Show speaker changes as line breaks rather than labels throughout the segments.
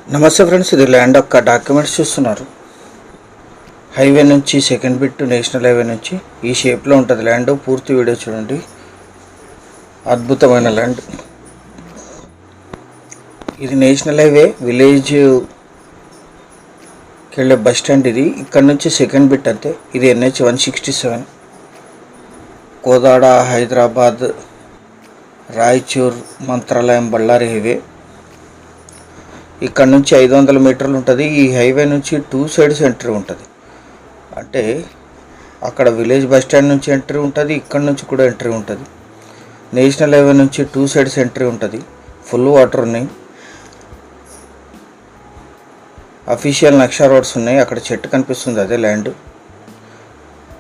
నమస్తే ఫ్రెండ్స్, ఇది ల్యాండ్ యొక్క డాక్యుమెంట్స్ చూస్తున్నారు. హైవే నుంచి సెకండ్ బిట్ నేషనల్ హైవే నుంచి ఈ షేప్లో ఉంటుంది ల్యాండ్. పూర్తి వీడియో చూడండి. అద్భుతమైన ల్యాండ్. ఇది నేషనల్ హైవే విలేజ్కి వెళ్ళే బస్ స్టాండ్. ఇది ఇక్కడ నుంచి సెకండ్ బిట్ అంతే. ఇది NH 167 కోదాడ హైదరాబాద్ రాయచూర్ మంత్రాలయం బళ్ళారి హైవే. ఇక్కడ నుంచి 500 మీటర్లు ఉంటుంది. ఈ హైవే నుంచి 2 సైడ్స్ ఎంట్రీ ఉంటుంది. అంటే అక్కడ విలేజ్ బస్ స్టాండ్ నుంచి ఎంట్రీ ఉంటుంది, ఇక్కడ నుంచి కూడా ఎంట్రీ ఉంటుంది. నేషనల్ హైవే నుంచి 2 సైడ్స్ ఎంట్రీ ఉంటుంది. ఫుల్ వాటర్ ఉన్నాయి. అఫీషియల్ నక్షా రోడ్స్ ఉన్నాయి. అక్కడ చెట్టు కనిపిస్తుంది, అదే ల్యాండ్.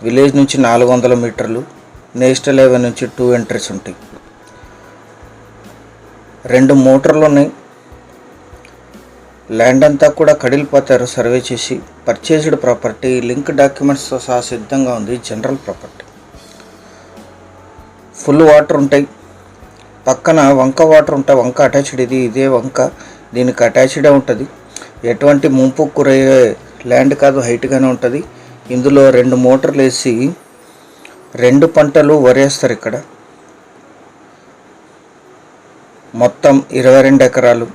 విలేజ్ నుంచి 400 మీటర్లు. నేషనల్ హైవే నుంచి 2 ఎంట్రీస్ ఉంటాయి. 2 మోటార్లు ఉన్నాయి. ల్యాండ్ అంతా కూడా కడిలిపోతారు సర్వే చేసి. పర్చేజ్డ్ ప్రాపర్టీ, లింక్ డాక్యుమెంట్స్తో సహా సిద్ధంగా ఉంది. General property. ఫుల్ వాటర్ ఉంటాయి. పక్కన వంక వాటర్ ఉంటాయి. వంక అటాచ్డ్. ఇదే వంక, దీనికి అటాచ్డే ఉంటుంది. ఎటువంటి ముంపు గురయ్యే ల్యాండ్ కాదు, హైట్గానే ఉంటుంది. ఇందులో 2 మోటార్లు వేసి 2 పంటలు వరేస్తారు. ఇక్కడ మొత్తం 22 ఎకరాలు.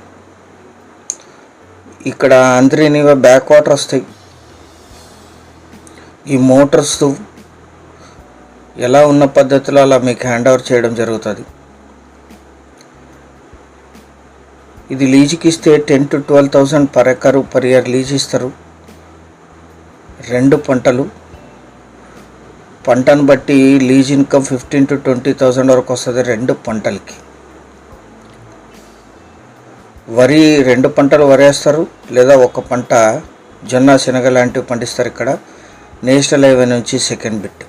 ఇక్కడ అంద్రీనివా బ్యాక్ వాటర్ వస్తాయి. ఈ మోటార్స్ ఎలా ఉన్న పద్ధతిలో అలా మీకు హ్యాండ్ ఓవర్ చేయడం జరుగుతుంది. ఇది లీజుకి ఇస్తే 10,000 to 12,000 per acre per year lease ఇస్తారు. 2 పంటలు. పంటను బట్టి లీజ్ ఇన్కమ్ 15,000 to 20,000 వరకు వస్తుంది 2 పంటలకి. వరి 2 పంటలు వరేస్తారు, లేదా 1 పంట జొన్న శనగ లాంటివి పండిస్తారు. ఇక్కడ నేషనల్ హైవే నుంచి second bit.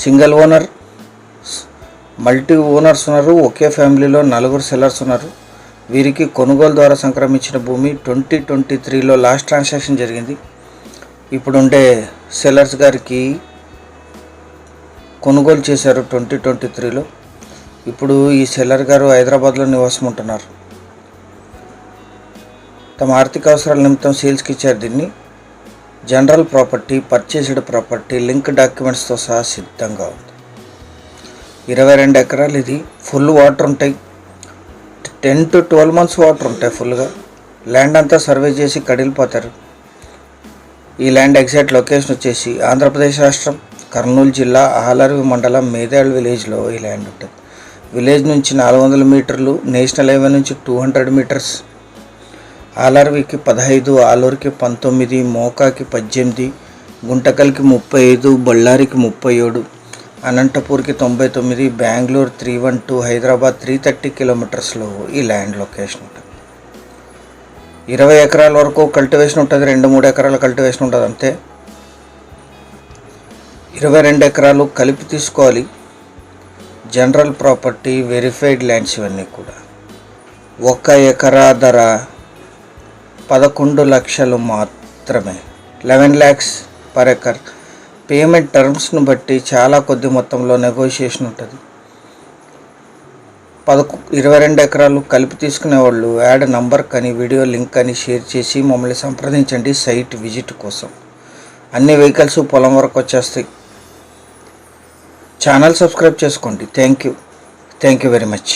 Single owner, multi owners ఉన్నారు. ఒకే ఫ్యామిలీలో 4 సెల్లర్స్ ఉన్నారు. వీరికి కొనుగోలు ద్వారా సంక్రమించిన భూమి 2023లో లాస్ట్ ట్రాన్సాక్షన్ జరిగింది. ఇప్పుడుండే సెల్లర్స్ గారికి కొనుగోలు చేశారు 2023లో. ఇప్పుడు ఈ సెల్లర్ గారు హైదరాబాద్లో నివాసం ఉంటున్నారు. తమ ఆర్థిక అవసరాల నిమిత్తం సేల్స్కి ఇచ్చారు దీన్ని. General property, purchased property, link డాక్యుమెంట్స్తో సహా సిద్ధంగా ఉంది. 22 ఎకరాలు. ఇది ఫుల్ వాటర్ ఉంటాయి. 10 to 12 months వాటర్ ఉంటాయి ఫుల్గా. ల్యాండ్ అంతా సర్వే చేసి కడిలిపోతారు. ఈ ల్యాండ్ ఎగ్జాక్ట్ లొకేషన్ వచ్చేసి ఆంధ్రప్రదేశ్ రాష్ట్రం, కర్నూలు జిల్లా, ఆలర్వి మండలం, మేదేళ్ విలేజ్లో ఈ ల్యాండ్ ఉంటుంది. విలేజ్ నుంచి 400 మీటర్లు. నేషనల్ హైవే నుంచి 200 మీటర్స్. ఆలర్వికి 15, ఆలూరుకి 19, మోకాకి 18, గుంటకల్కి 35, బళ్ళారికి 37, అనంతపూర్కి 99, బెంగళూరు 312, హైదరాబాద్ 330 కిలోమీటర్స్లో ఈ ల్యాండ్ లొకేషన్ ఉంటుంది. 20 ఎకరాల వరకు కల్టివేషన్ ఉంటుంది. 2-3 ఎకరాల కల్టివేషన్ ఉంటుంది అంతే. 22 ఎకరాలు కలిపి తీసుకోవాలి. జనరల్ ప్రాపర్టీ, వెరిఫైడ్ ల్యాండ్స్ ఇవన్నీ కూడా. 1 ఎకరా ధర 11 లక్షలు మాత్రమే. 11 lakhs పర్ ఎకర్. పేమెంట్ టర్మ్స్ను బట్టి చాలా కొద్ది మొత్తంలో నెగోషియేషన్ ఉంటుంది. 22 ఎకరాలు కలిపి తీసుకునే వాళ్ళు యాడ్ నంబర్ కానీ వీడియో లింక్ అని షేర్ చేసి మమ్మల్ని సంప్రదించండి సైట్ విజిట్ కోసం. అన్ని వెహికల్స్ పొలం వరకు వచ్చేస్తాయి. ఛానల్ సబ్స్క్రైబ్ చేసుకోండి. Thank you very much.